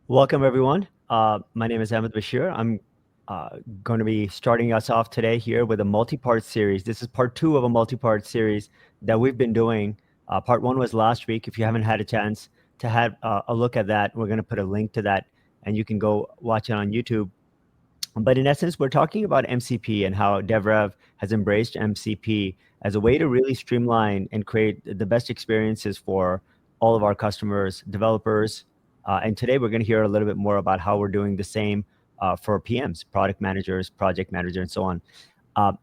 Welcome, everyone. My name is Ahmed Bashir. I'm going to be starting us off today here with a multi-part series. This is part two of a multi-part series that we've been doing. Part one was last week. If you haven't had a chance to have a look at that, we're going to put a link to that, and you can go watch it on YouTube. But in essence, we're talking about MCP and how DevRev has embraced MCP as a way to really streamline and create the best experiences for all of our customers, developers. And today we're going to hear a little bit more about how we're doing the same for PMs, product managers, project managers, and so on.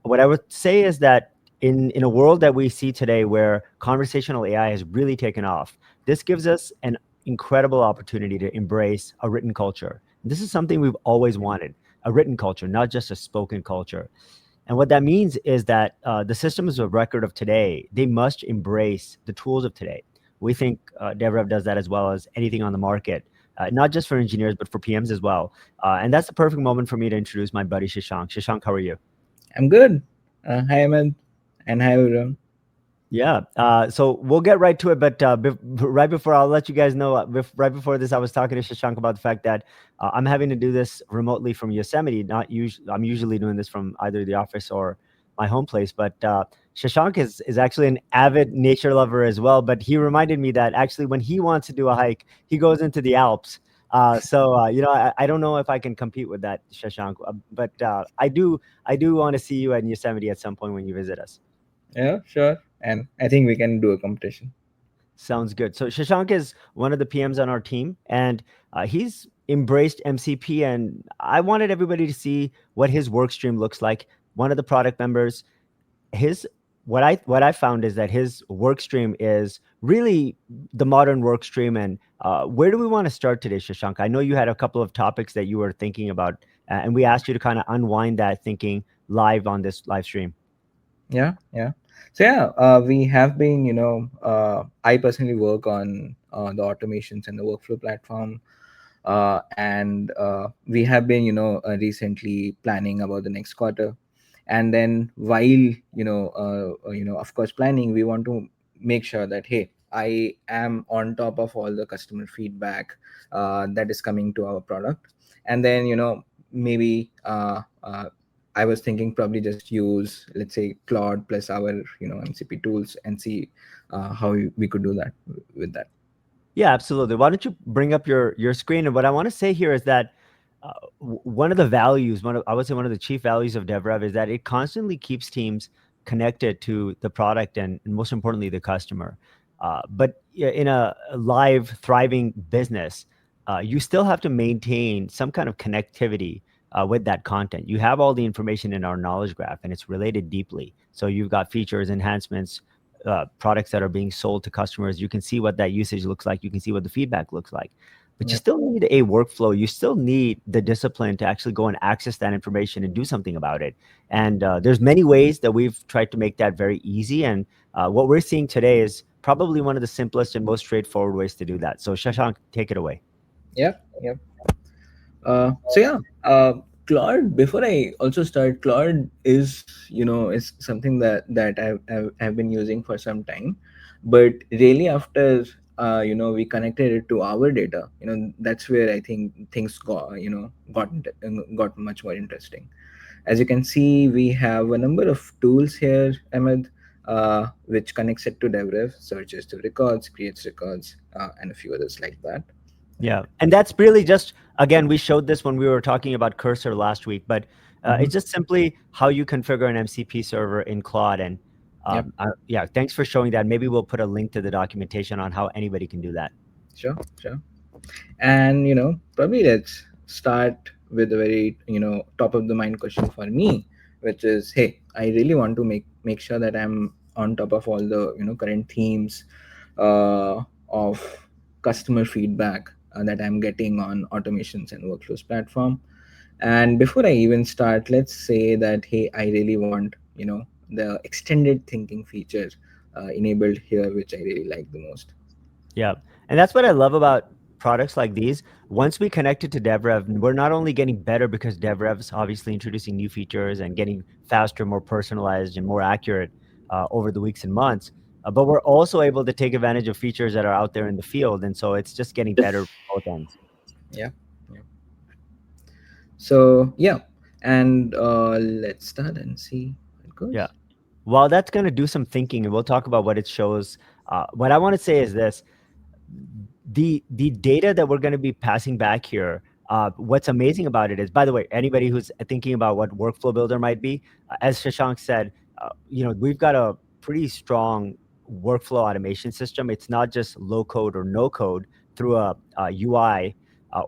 What I would say is that in a world that we see today where conversational AI has really taken off, this gives us an incredible opportunity to embrace a written culture. This is something we've always wanted, a written culture, not just a spoken culture. And what that means is that the systems of record of today, they must embrace the tools of today. We think DevRev does that as well as anything on the market, not just for engineers, but for PMs as well. And that's the perfect moment for me to introduce my buddy Shashank. Shashank, how are you? I'm good. Hi, Ahmed, and hi, everyone. Yeah. So we'll get right to it. But right before, I'll let you guys know, right before this, I was talking to Shashank about the fact that I'm having to do this remotely from Yosemite. Not usually, I'm usually doing this from either the office or my home place. But Shashank is actually an avid nature lover as well. But he reminded me that actually when he wants to do a hike, he goes into the Alps. I don't know if I can compete with that, Shashank. But I do want to see you at Yosemite at some point when you visit us. Yeah, sure. And I think we can do a competition. Sounds good. So Shashank is one of the PMs on our team, and he's embraced MCP. And I wanted everybody to see what his work stream looks like. One of the product members, his what I found is that his work stream is really the modern work stream. And where do we want to start today, Shashank? I know you had a couple of topics that you were thinking about, and we asked you to kind of unwind that thinking live on this live stream. Yeah, yeah. So yeah, we have been, I personally work on the automations and the workflow platform, and we have been, recently planning about the next quarter, and then while of course, planning, we want to make sure that hey, I am on top of all the customer feedback that is coming to our product, and then maybe I was thinking probably just use, let's say, Claude plus our MCP tools and see how we could do that with that. Yeah, absolutely. Why don't you bring up your screen? And what I want to say here is that one of the values, I would say one of the chief values of DevRev is that it constantly keeps teams connected to the product and most importantly the customer. But in a live, thriving business, you still have to maintain some kind of connectivity with that content. You have all the information in our knowledge graph, and it's related deeply. So you've got features, enhancements, products that are being sold to customers. You can see what that usage looks like. You can see what the feedback looks like. But you Yep. still need a workflow. You still need the discipline to actually go and access that information and do something about it. And there's many ways that we've tried to make that very easy. And what we're seeing today is probably one of the simplest and most straightforward ways to do that. So Shashank, take it away. Yep. Yep. So yeah, Claude. Before I also start, Claude is something that I've been using for some time, but really after we connected it to our data, that's where I think things got much more interesting. As you can see, we have a number of tools here, Ahmed, which connects it to DevRev, searches the records, creates records, and a few others like that. Yeah, and that's really just, again, we showed this when we were talking about Cursor last week, but Mhm. it's just simply how you configure an MCP server in Claude. And Yep. yeah, thanks for showing that. Maybe we'll put a link to the documentation on how anybody can do that. Sure, sure. And probably let's start with a very top of the mind question for me, which is, hey, I really want to make sure that I'm on top of all the current themes of customer feedback that I'm getting on automations and workflows platform. And before I even start, let's say that hey, I really want the extended thinking feature enabled here, which I really like the most. Yeah. And that's what I love about products like these. Once we connect it to DevRev, we're not only getting better because DevRev is obviously introducing new features and getting faster, more personalized, and more accurate over the weeks and months, but we're also able to take advantage of features that are out there in the field. And so it's just getting better both ends. Yeah. Yeah. So yeah, and let's start and see how it Yeah. goes. Well, that's going to do some thinking, and we'll talk about what it shows. What I want to say is this: the data that we're going to be passing back here. What's amazing about it is, by the way, anybody who's thinking about what workflow builder might be, as Shashank said, we've got a pretty strong workflow automation system. It's not just low code or no code through a UI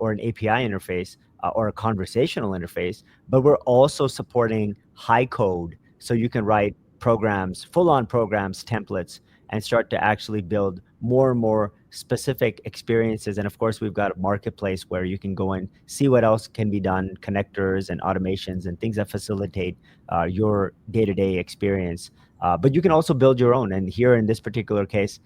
or an API interface or a conversational interface, but we're also supporting high code, so you can write programs, full on programs, templates, and start to actually build more and more specific experiences. And of course, we've got a marketplace where you can go and see what else can be done, connectors and automations and things that facilitate your day-to-day experience. But you can also build your own. And here in this particular case,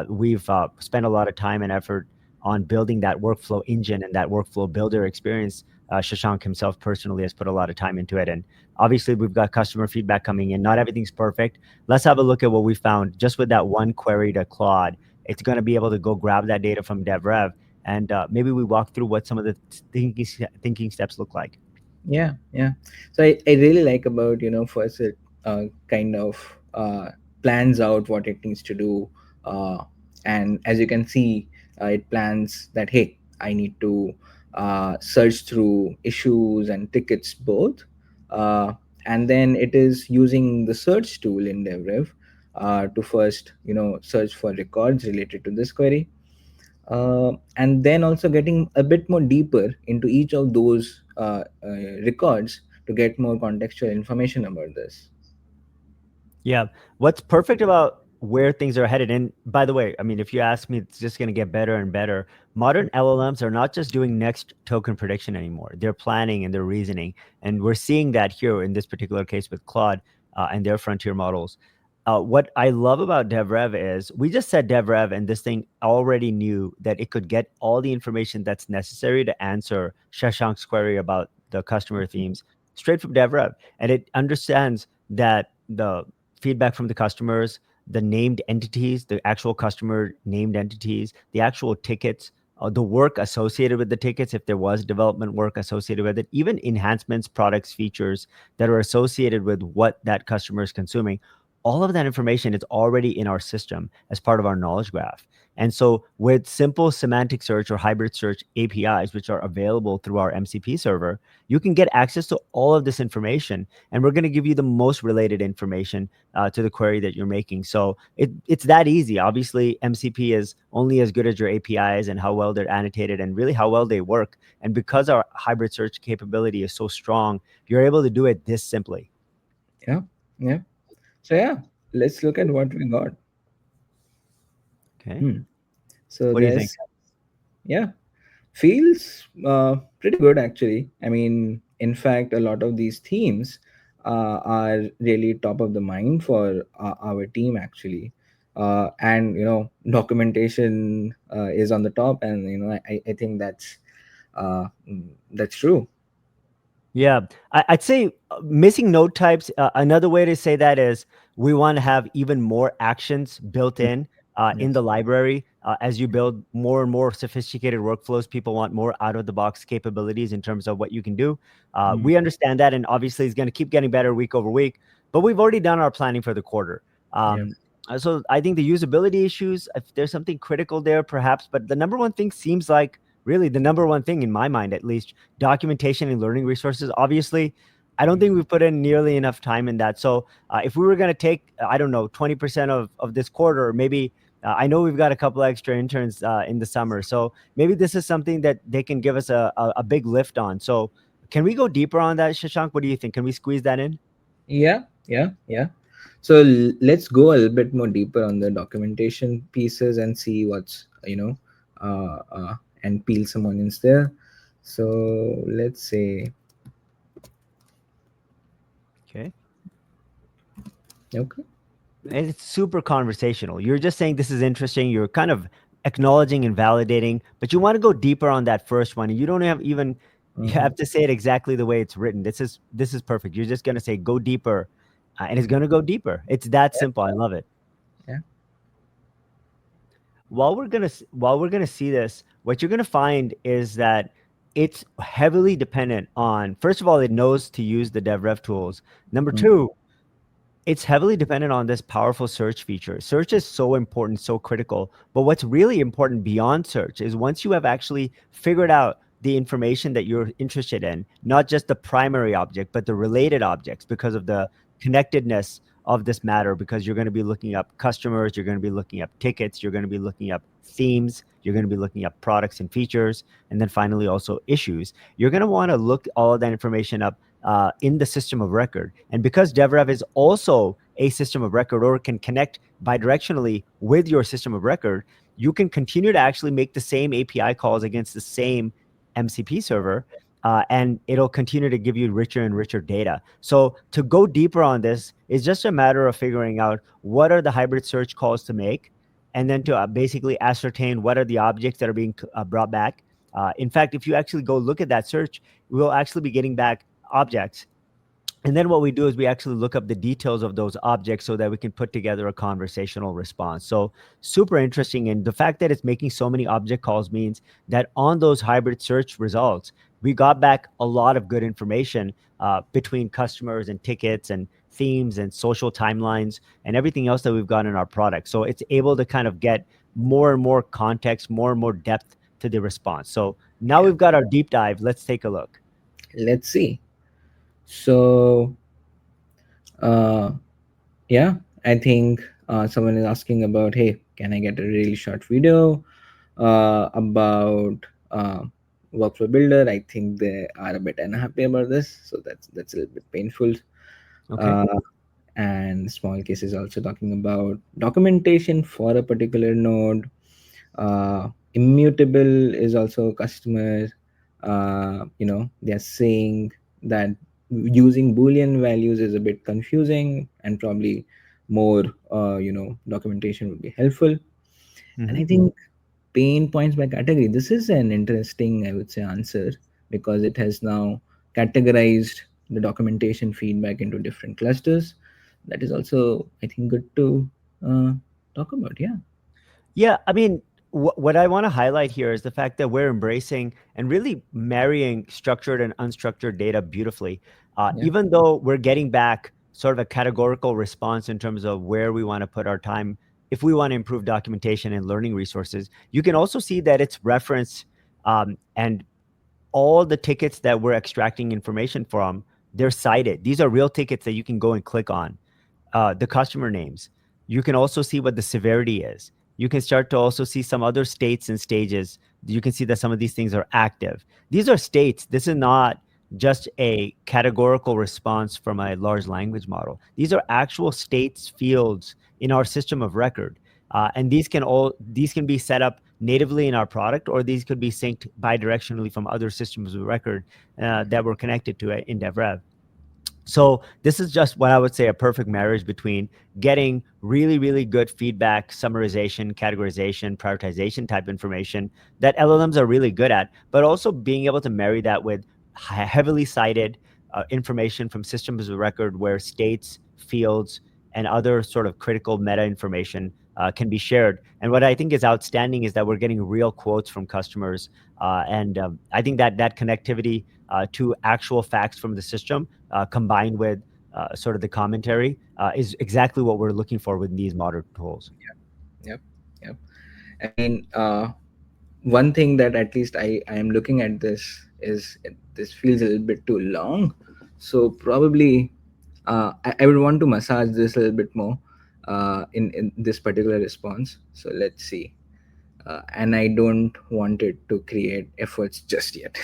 we've spent a lot of time and effort on building that workflow engine and that workflow builder experience. Shashank himself personally has put a lot of time into it. And obviously, we've got customer feedback coming in. Not everything's perfect. Let's have a look at what we found just with that one query to Claude. It's going to be able to go grab that data from DevRev, and maybe we walk through what some of the thinking steps look like. Yeah, yeah. So I really like about, first it kind of plans out what it needs to do, uh, and as you can see, it plans that, hey, I need to search through issues and tickets both, uh, and then it is using the search tool in DevRev to first, search for records related to this query, and then also getting a bit more deeper into each of those records to get more contextual information about this. Yeah. What's perfect about where things are headed, and by the way, I mean, if you ask me, it's just going to get better and better. Modern LLMs are not just doing next token prediction anymore. They're planning and they're reasoning. And we're seeing that here in this particular case with Claude and their frontier models. What I love about DevRev is we just said DevRev, and this thing already knew that it could get all the information that's necessary to answer Shashank's query about the customer themes straight from DevRev. And it understands that the feedback from the customers, the named entities, the actual customer named entities, the actual tickets, the work associated with the tickets, if there was development work associated with it, even enhancements, products, features that are associated with what that customer is consuming. All of that information is already in our system as part of our knowledge graph. And so, with simple semantic search or hybrid search APIs, which are available through our MCP server, you can get access to all of this information. And we're going to give you the most related information to the query that you're making. So it's that easy. Obviously, MCP is only as good as your APIs and how well they're annotated and really how well they work. And because our hybrid search capability is so strong, you're able to do it this simply. Yeah, yeah. So yeah, let's look at what we got. Okay. Hmm. So What do you think? there's, yeah, feels pretty good actually. I mean, in fact, a lot of these themes are really top of the mind for our team actually. And documentation is on the top, and I think that's true. Yeah, I'd say missing node types. Another way to say that is we want to have even more actions built in Yes. the library. As you build more and more sophisticated workflows, people want more out of the box capabilities in terms of what you can do. Mhm. We understand that, and obviously, it's going to keep getting better week over week. But we've already done our planning for the quarter. Yeah. So I think the usability issues, if there's something critical there, perhaps. But the number one thing seems like really the number one thing in my mind, at least documentation and learning resources. Obviously, I don't think we've put in nearly enough time in that. So if we were going to take, I don't know, 20% of this quarter, maybe I know we've got a couple of extra interns in the summer. So maybe this is something that they can give us a big lift on. So can we go deeper on that, Shashank? What do you think? Can we squeeze that in? Yeah, yeah, yeah. So let's go a little bit more deeper on the documentation pieces and see what's and peel some onions there. So let's say, Okay. okay. And it's super conversational. You're just saying this is interesting. You're kind of acknowledging and validating, but you want to go deeper on that first one. And you don't have even you Mhm. have to say it exactly the way it's written. This is perfect. You're just gonna say go deeper, and it's gonna go deeper. It's that Yeah, simple. I love it. yeah. While we're gonna see this, what you're going to find is that it's heavily dependent on, first of all, it knows to use the DevRev tools. Number Mm. two, it's heavily dependent on this powerful search feature. Search is so important, so critical. But what's really important beyond search is once you have actually figured out the information that you're interested in, not just the primary object, but the related objects because of the connectedness of this matter, because you're going to be looking up customers, you're going to be looking up tickets, you're going to be looking up themes, you're going to be looking up products and features, and then finally also issues. You're going to want to look all of that information up in the system of record. And because DevRev is also a system of record or can connect bidirectionally with your system of record, you can continue to actually make the same API calls against the same MCP server, and it'll continue to give you richer and richer data. So to go deeper on this is just a matter of figuring out what are the hybrid search calls to make, and then to basically ascertain what are the objects that are being brought back. In fact, if you actually go look at that search, we'll actually be getting back objects. And then what we do is we actually look up the details of those objects so that we can put together a conversational response. So super interesting. And the fact that it's making so many object calls means that on those hybrid search results, we got back a lot of good information between customers and tickets and themes and social timelines and everything else that we've got in our product. So it's able to kind of get more and more context, more and more depth to the response. So now Yeah. we've got our deep dive. Let's take a look. Let's see. So, uh, yeah, I think someone is asking about, hey, can I get a really short video about workflow builder? I think they are a bit unhappy about this, so that's a little bit painful. Okay. Uh, and small case is also talking about documentation for a particular node. Immutable is also customer. They're saying that using boolean values is a bit confusing and probably more documentation would be helpful. And Mm-hmm. I think pain points by category, this is an interesting, I would say, answer, because it has now categorized the documentation feedback into different clusters. That is also, I think, good to uh, talk about. Yeah. Yeah, I mean, what I want to highlight here is the fact that we're embracing and really marrying structured and unstructured data beautifully. Yeah. Even though we're getting back sort of a categorical response in terms of where we want to put our time, if we want to improve documentation and learning resources, you can also see that it's referenced, and all the tickets that we're extracting information from, they're cited. These are real tickets that you can go and click on, the customer names. You can also see what the severity is. You can start to also see some other states and stages. You can see that some of these things are active. These are states. This is not just a categorical response from a large language model. These are actual states fields in our system of record. And these can be set up natively in our product, or these could be synced bidirectionally from other systems of record that we're connected to in DevRev. So this is just what I would say a perfect marriage between getting really, really good feedback, summarization, categorization, prioritization type information that LLMs are really good at, but also being able to marry that with heavily cited information from systems of record where states, fields, and other sort of critical meta information can be shared. And what I think is outstanding is that we're getting real quotes from customers. And I think that that connectivity to actual facts from the system combined with sort of the commentary is exactly what we're looking for with these modern tools. Yep. Yep. I mean, one thing that at least I am looking at this is this feels a little bit too long. So probably I would want to massage this a little bit more in this particular response. So let's see. And I don't want it to create efforts just yet.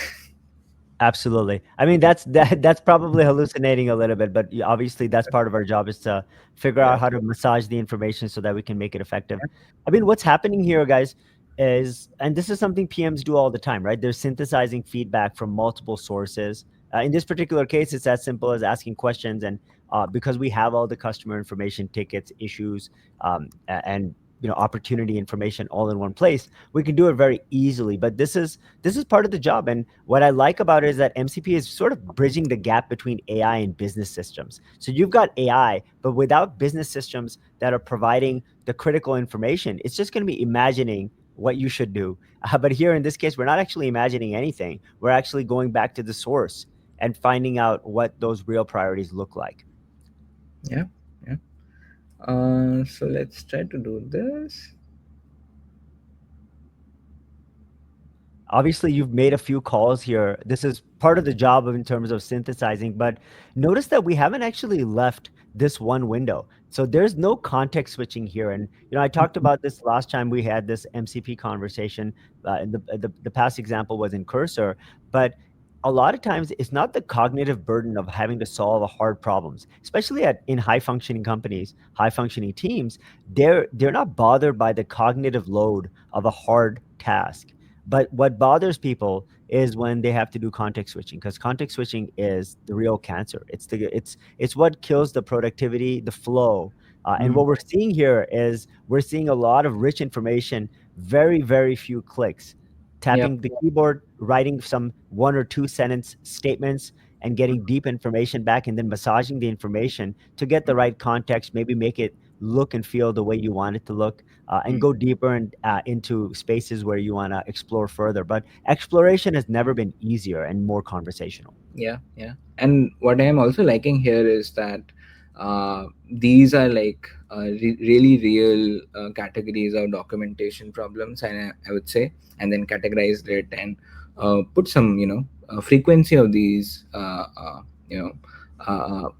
Absolutely. I mean, that's probably hallucinating a little bit, but obviously that's part of our job is to figure Yeah. out how to massage the information so that we can make it effective. I mean, what's happening here, guys, is, and this is something PMs do all the time, right? They're synthesizing feedback from multiple sources. In this particular case, it's as simple as asking questions, and because we have all the customer information, tickets, issues, and opportunity information all in one place, we can do it very easily. But this is part of the job. And what I like about it is that MCP is sort of bridging the gap between AI and business systems. So you've got AI, but without business systems that are providing the critical information, it's just going to be imagining what you should do. But here in this case, we're not actually imagining anything. We're actually going back to the source and finding out what those real priorities look like. Yeah, yeah. So let's try to do this. Obviously, you've made a few calls here. This is part of the job in terms of synthesizing, but notice that we haven't actually left this one window. So there's no context switching here. And I talked about this last time we had this MCP conversation. The past example was in Cursor, but a lot of times it's not the cognitive burden of having to solve hard problems, especially in high functioning companies, high functioning teams. They're not bothered by the cognitive load of a hard task, but what bothers people is when they have to do context switching, because context switching is the real cancer. It's what kills the productivity, the flow. And Mm, what we're seeing here is we're seeing a lot of rich information, very, very few clicks, yeah. tapping the keyboard, writing some one or two sentence statements, and getting deep information back, and then massaging the information to get the right context, maybe make it look and feel the way you want it to look, and Mm. go deeper into spaces where you want to explore further. But exploration has never been easier and more conversational. Yeah, yeah. And what I am also liking here is that these are like really real categories of documentation problems, and I would say, and then categorized it and put some, frequency of these,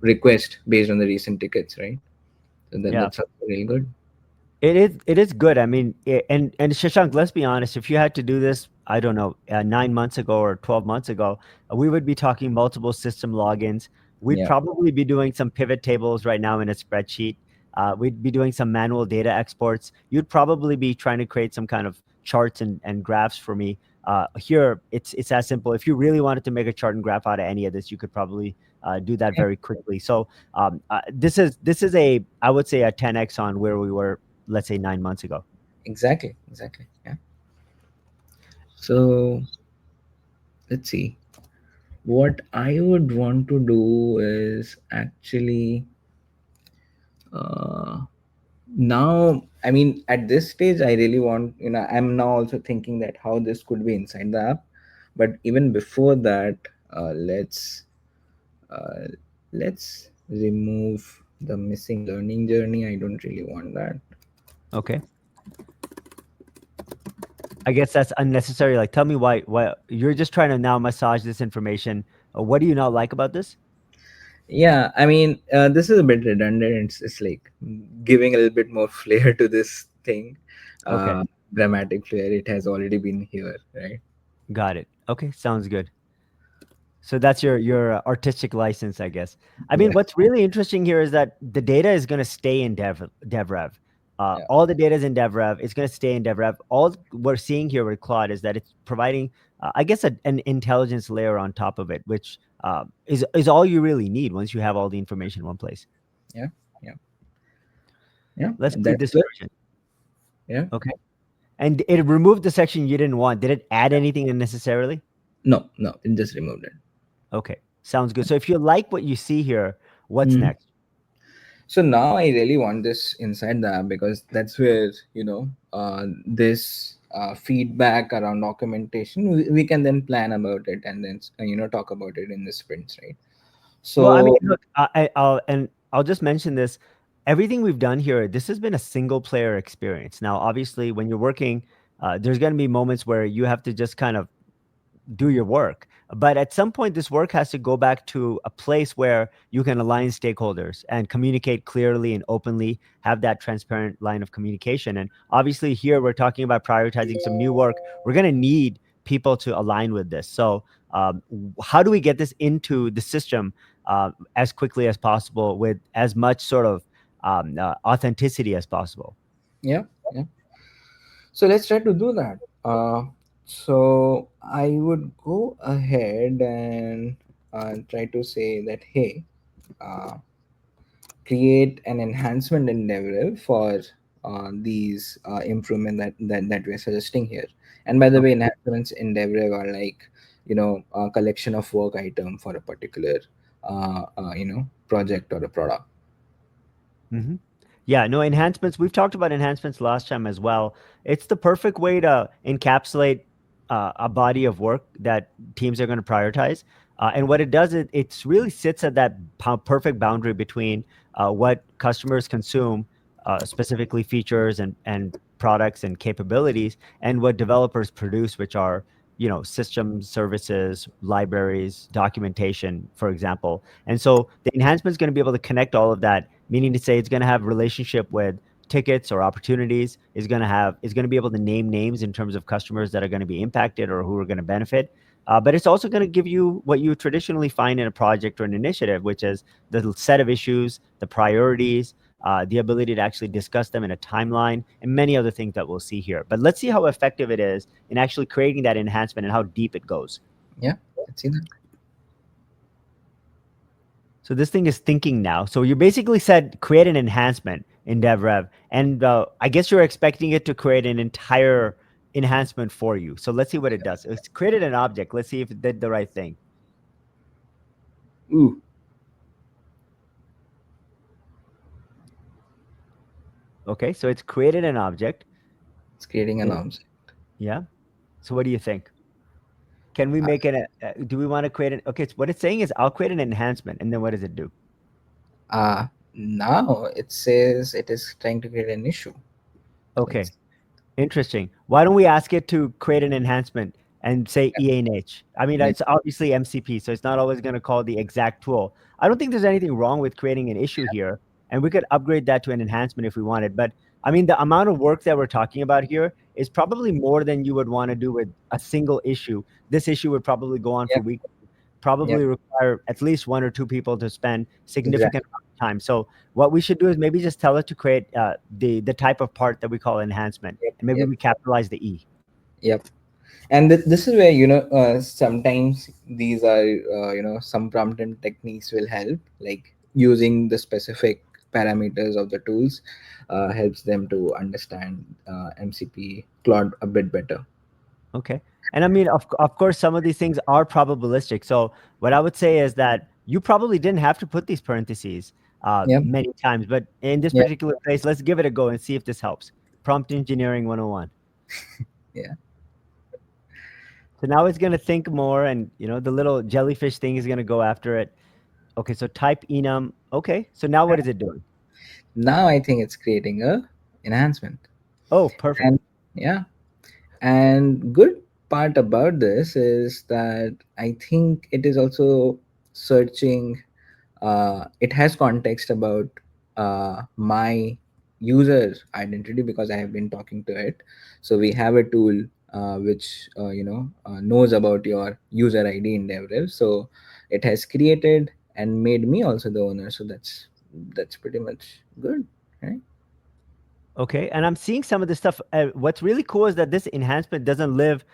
request based on the recent tickets, right? So Yeah. that's also really good. It is good. I mean, and Shashank, let's be honest. If you had to do this, I don't know, 9 months ago or 12 months ago, we would be talking multiple system logins. We'd Yeah, probably be doing some pivot tables right now in a spreadsheet. We'd be doing some manual data exports. You'd probably be trying to create some kind of charts and graphs for me. Here, it's as simple. If you really wanted to make a chart and graph out of any of this, you could probably do that yeah, very quickly. So this is a, I would say, a 10x on where we were, let's say, 9 months ago. exactly, exactly. Yeah. So let's see. What I would want to do is actually uh, now, I mean, at this stage, I really want, I'm now also thinking that how this could be inside the app. But even before that, uh, let's remove the missing learning journey. I don't really want that. Okay. I guess that's unnecessary. Like, tell me why you're just trying to now massage this information. What do you not like about this? Yeah, I mean, this is a bit redundant. It's like giving a little bit more flair to this thing. Okay. uh, Dramatic flair. It has already been here, right? Got it. Okay, sounds good. So that's your artistic license, I guess. I mean, Yeah, what's really interesting here is that the data is going to stay in DevRev. yeah, All the data is in DevRev. It's going to stay in DevRev. All we're seeing here with Claude is that it's providing, I guess, an intelligence layer on top of it, which is all you really need once you have all the information in one place. yeah, yeah, yeah. Let's see That's this good. version. Yeah. Okay. And it removed the section you didn't want. Did it add anything unnecessarily? No, no, it just removed it. Okay. Sounds good. So if you like what you see here, what's Mhm. next? So now I really want this inside the app because that's where, this feedback around documentation, we can then plan about it and then talk about it in the sprints, right? Well, I mean, So look, I'll just mention this. Everything we've done here, this has been a single player experience. Now, obviously, when you're working, there's going to be moments where you have to just kind of do your work. But at some point, this work has to go back to a place where you can align stakeholders and communicate clearly and openly, have that transparent line of communication. And obviously, here we're talking about prioritizing some new work. We're going to need people to align with this. So, how do we get this into the system as quickly as possible with as much sort of authenticity as possible? yeah, yeah. So let's try to do that. So I would go ahead and try to say that, hey, uh, create an enhancement in DevRel for these improvement that we're suggesting here. And by the way, Okay. enhancements in DevRel are like, a collection of work item for a particular, project or a product. Mm-hmm. Yeah, no, enhancements. We've talked about enhancements last time as well. It's the perfect way to encapsulate a body of work that teams are going to prioritize. And what it does, it really sits at that perfect boundary between what customers consume, specifically features and products and capabilities, and what developers produce, which are, systems, services, libraries, documentation, for example. And so the enhancement is going to be able to connect all of that, meaning to say it's going to have relationship with tickets or opportunities, is going to be able to name names in terms of customers that are going to be impacted or who are going to benefit. But it's also going to give you what you traditionally find in a project or an initiative, which is the set of issues, the priorities, the ability to actually discuss them in a timeline, and many other things that we'll see here. But let's see how effective it is in actually creating that enhancement and how deep it goes. Yeah, let's see that. So this thing is thinking now. So you basically said create an enhancement in DevRev, and I guess you're expecting it to create an entire enhancement for you. So let's see what it does. It's created an object. Let's see if it did the right thing. Ooh, Okay, so it's created an object. it's creating an It- object. yeah. So what do you think? Can we make it? Do we want to create an? Okay, so what it's saying is I'll create an enhancement, and then what does it do? Now it says it is trying to create an issue. Okay. Let's. Interesting. Why don't we ask it to create an enhancement and say ENH? I mean, Yeah, it's obviously MCP, so it's not always going to call the exact tool. I don't think there's anything wrong with creating an issue here, and we could upgrade that to an enhancement if we wanted. But I mean, the amount of work that we're talking about here is probably more than you would want to do with a single issue. This issue would probably go on yeah, for weeks, yeah, probably require at least one or two people to spend significant exactly. amount of time. So what we should do is maybe just tell it to create the type of part that we call enhancement, Yep, and maybe yep, we capitalize the E. yep. And this is where sometimes these are some prompting techniques will help, like using the specific parameters of the tools helps them to understand MCP Claude a bit better. Okay. And I mean, of course, some of these things are probabilistic. So what I would say is that you probably didn't have to put these parentheses Yep, many times, but in this yep, particular case, let's give it a go and see if this helps. Prompt Engineering 101. yeah. So now it's going to think more, and the little jellyfish thing is going to go after it. Okay, so type enum. Okay, so now what is it doing? Now I think it's creating a enhancement. Oh, perfect. And yeah, and good part about this is that I think it is also searching. It has context about my user identity because I have been talking to it. So we have a tool which knows about your user ID in DevRev. So it has created and made me also the owner. So that's pretty much good, right? Okay, and I'm seeing some of this stuff. What's really cool is that this enhancement doesn't live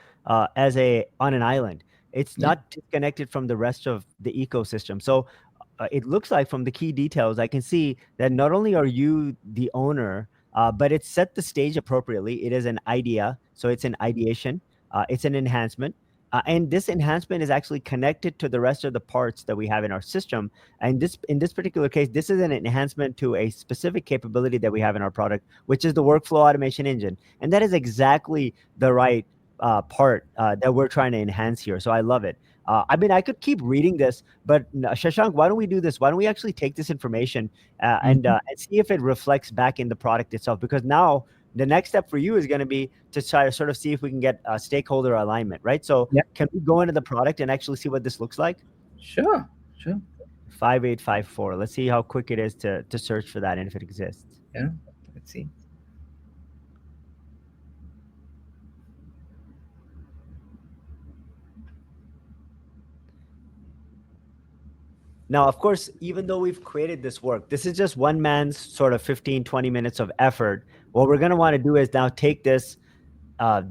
as a on an island. It's Yeah, not disconnected from the rest of the ecosystem. So it looks like from the key details, I can see that not only are you the owner, but it's set the stage appropriately. It is an idea, so it's an ideation. It's an enhancement. And this enhancement is actually connected to the rest of the parts that we have in our system. And in this particular case, this is an enhancement to a specific capability that we have in our product, which is the workflow automation engine. And that is exactly the right part that we're trying to enhance here. So I love it. I mean, I could keep reading this, but Shashank, why don't we do this? Why don't we actually take this information and see if it reflects back in the product itself? Because now the next step for you is going to be to try to sort of see if we can get stakeholder alignment, right? So yeah, can we go into the product and actually see what this looks like? sure, sure. 5854. Let's see how quick it is to search for that and if it exists. Yeah, let's see. Now, of course, even though we've created this work, this is just one man's sort of 15, 20 minutes of effort. What we're going to want to do is now take this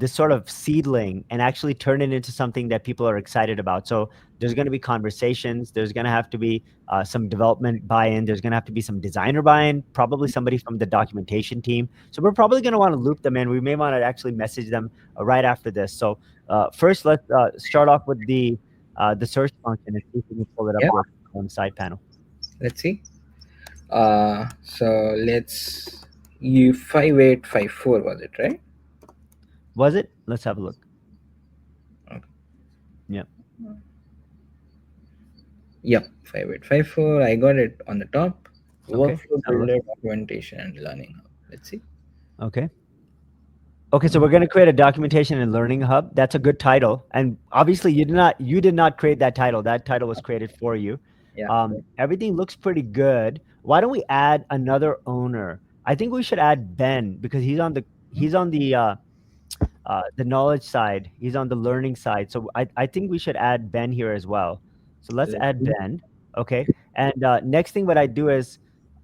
sort of seedling and actually turn it into something that people are excited about. So there's going to be conversations. There's going to have to be some development buy-in. There's going to have to be some designer buy-in, probably somebody from the documentation team. So we're probably going to want to loop them in. We may want to actually message them right after this. So first, let's start off with the search function and see if we can pull it up Yeah, here on the side panel. let's see. So let's you 5854 was it, right? Was it? Let's have a look. Okay. Yeah. Yep, 5854. I got it on the top. Okay. Workflow Let's have a look. builder, documentation, and learning hub. Let's see. Okay. Okay, so we're going to create a documentation and learning hub. That's a good title. And obviously you did not create that title. That title was created for you. Yeah. Everything looks pretty good. Why don't we add another owner? I think we should add Ben because he's on the knowledge side. He's on the learning side. So I think we should add Ben here as well. So let's Let's add see. Ben. Okay. And next thing what I do is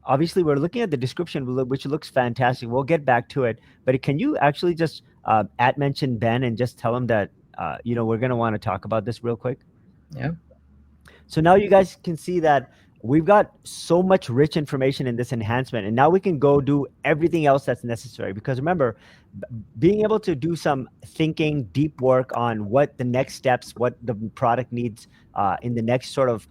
obviously we're looking at the description, which looks fantastic. We'll get back to it. But can you actually just at mention Ben and just tell him that, we're going to want to talk about this real quick? Yeah. So now you guys can see that we've got so much rich information in this enhancement, and now we can go do everything else that's necessary. Because remember, being able to do some thinking, deep work on what the next steps, what the product needs in the next sort of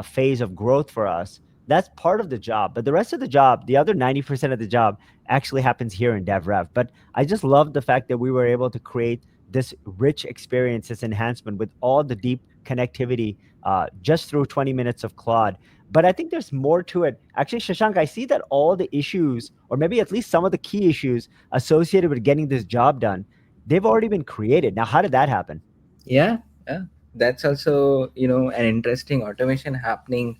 phase of growth for us, that's part of the job. But the rest of the job, the other 90% of the job, actually happens here in DevRev. But I just love the fact that we were able to create this rich experience, this enhancement with all the deep connectivity just through 20 minutes of Claude. But I think there's more to it. Actually, Shashank, I see that all the issues, or maybe at least some of the key issues associated with getting this job done, they've already been created. Now, how did that happen? Yeah. Yeah. That's also, an interesting automation happening,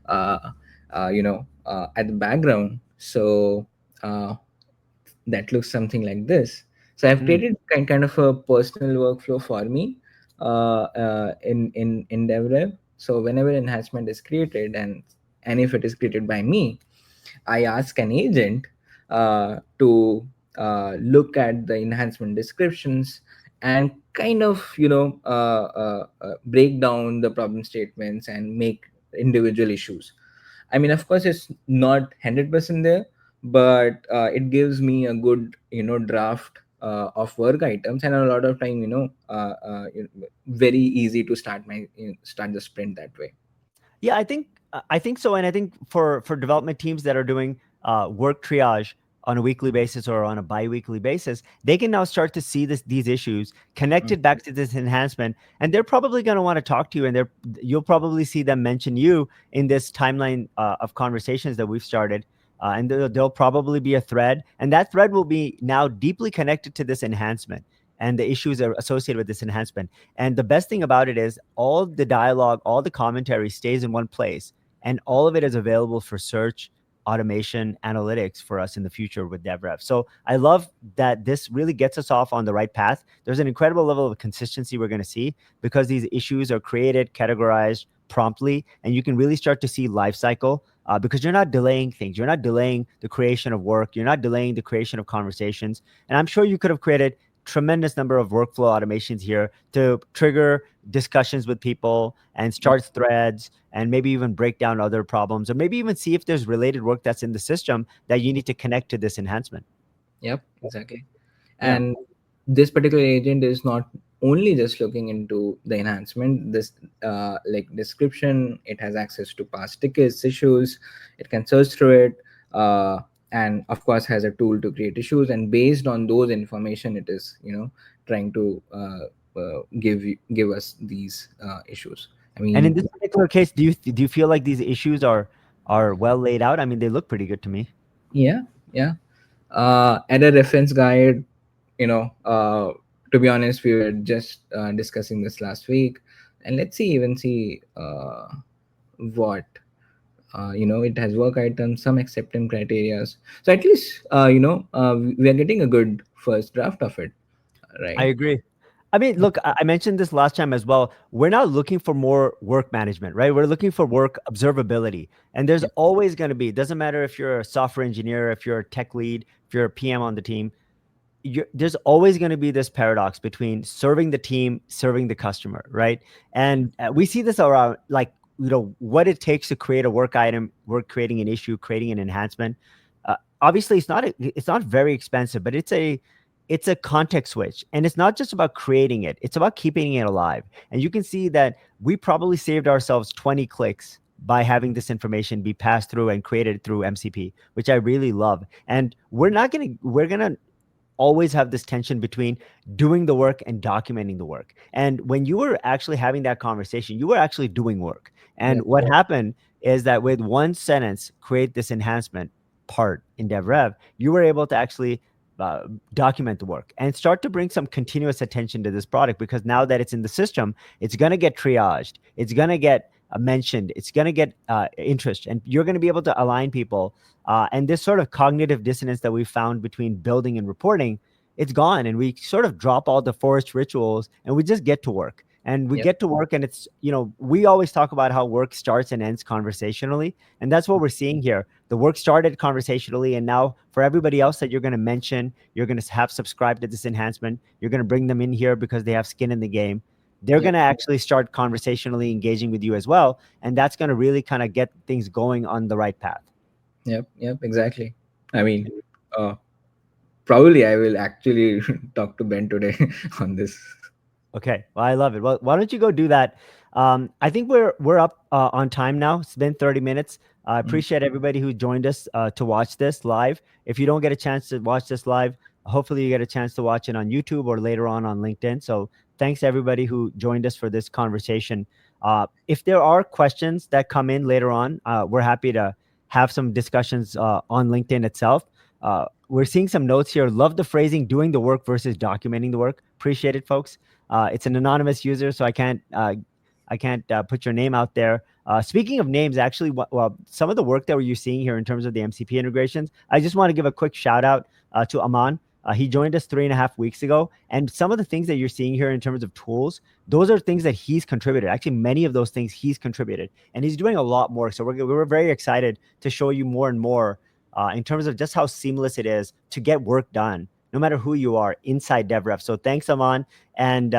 uh, at the background. So that looks something like this. So I've Mm. created kind of a personal workflow for me in DevRev. So whenever enhancement is created, and if it is created by me, I ask an agent to look at the enhancement descriptions and kind of break down the problem statements and make individual issues. I mean, of course, it's not 100% there, but it gives me a good draft of work items, and a lot of time very easy to start the sprint that way. Yeah, I think so, and I think for development teams that are doing work triage on a weekly basis or on a biweekly basis, they can now start to see these issues Mm. connected back to this enhancement, and they're probably going to want to talk to you, and you'll probably see them mention you in this timeline of conversations that we've started. And there'll probably be a thread, and that thread will be now deeply connected to this enhancement and the issues are associated with this enhancement. And the best thing about it is all the dialogue, all the commentary stays in one place, and all of it is available for search, automation, analytics for us in the future with DevRev. So I love that this really gets us off on the right path. There's an incredible level of consistency we're going to see because these issues are created, categorized promptly, and you can really start to see life cycle because you're not delaying things. You're not delaying the creation of work. You're not delaying the creation of conversations. And I'm sure you could have created tremendous number of workflow automations here to trigger discussions with people and start threads and maybe even break down other problems or maybe even see if there's related work that's in the system that you need to connect to this enhancement. Yep, exactly. Yeah. And this particular agent is not only just looking into the enhancement, this like description. It has access to past tickets, issues. It can search through it, and of course has a tool to create issues, and based on those information, it is trying to give us these issues. I And in mean, this particular case, do you feel like these issues are well laid out? I mean, they look pretty good to me. yeah, yeah. Add a reference guide. you know uh, to be honest, we were just discussing this last week, and let's see what it has work items, some acceptance criteria. So at least we are getting a good first draft of it, I right? agree. I mean, look, I mentioned this last time as well. We're not looking for more work management, right? We're looking for work observability. And there's Yeah. always going to be, doesn't matter if you're a software engineer, if you're a tech lead, if you're a PM on the team, there's always going to be this paradox between serving the team, serving the customer, right? And we see this around like, what it takes to create a work item, work creating an issue, creating an enhancement. Obviously, it's not very expensive, but it's a context switch, and it's not just about creating it; it's about keeping it alive. And you can see that we probably saved ourselves 20 clicks by having this information be passed through and created through MCP, which I really love. And we're gonna always have this tension between doing the work and documenting the work. And when you were actually having that conversation, you were actually doing work. And Yep. what happened is that with one sentence, create this enhancement part in DevRev, you were able to actually uh, document the work and start to bring some continuous attention to this product, because now that it's in the system, it's going to get triaged, it's going to get mentioned, it's going to get interest, and you're going to be able to align people. And this sort of cognitive dissonance that we found between building and reporting, it's gone. And we sort of drop all the forced rituals and we just get to work. And we Yep. get to work, and it's, we always talk about how work starts and ends conversationally. And that's what we're seeing here. The work started conversationally. And now for everybody else that you're going to mention, you're going to have subscribed to this enhancement, you're going to bring them in here because they have skin in the game. They're Yep. going to actually start conversationally engaging with you as well. And that's going to really kind of get things going on the right path. Yep. Yep. Exactly. I mean, uh, probably I will actually talk to Ben today on this. Okay. Well, I love it. Well, why don't you go do that? I think we're up on time now. It's been 30 minutes. I Mm. appreciate everybody who joined us to watch this live. If you don't get a chance to watch this live, hopefully you get a chance to watch it on YouTube or later on LinkedIn. So thanks everybody who joined us for this conversation. If there are questions that come in later on, we're happy to have some discussions on LinkedIn itself. We're seeing some notes here. Love the phrasing, doing the work versus documenting the work. Appreciate it, folks. It's an anonymous user, so I can't put your name out there. Speaking of names, actually, well, some of the work that you're seeing here in terms of the MCP integrations, I just want to give a quick shout out to Aman. He joined us 3.5 weeks ago, and some of the things that you're seeing here in terms of tools, those are things that he's contributed. Actually, many of those things he's contributed, and he's doing a lot more. So we're very excited to show you more and more in terms of just how seamless it is to get work done, no matter who you are inside DevRev. So thanks, Aman. And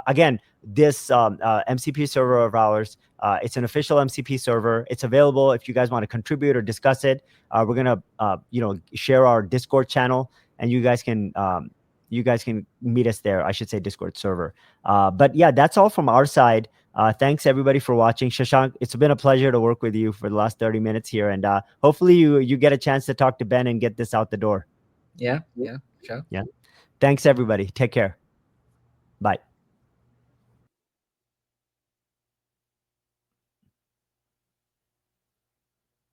again, this MCP server of ours, it's an official MCP server. It's available if you guys want to contribute or discuss it. We're gonna, share our Discord channel, and you guys can meet us there. I should say Discord server. But yeah, that's all from our side. Thanks everybody for watching. Shashank, it's been a pleasure to work with you for the last 30 minutes here, and hopefully you get a chance to talk to Ben and get this out the door. Yeah. Yeah. Sure. Yeah. Thanks everybody. Take care. Bye.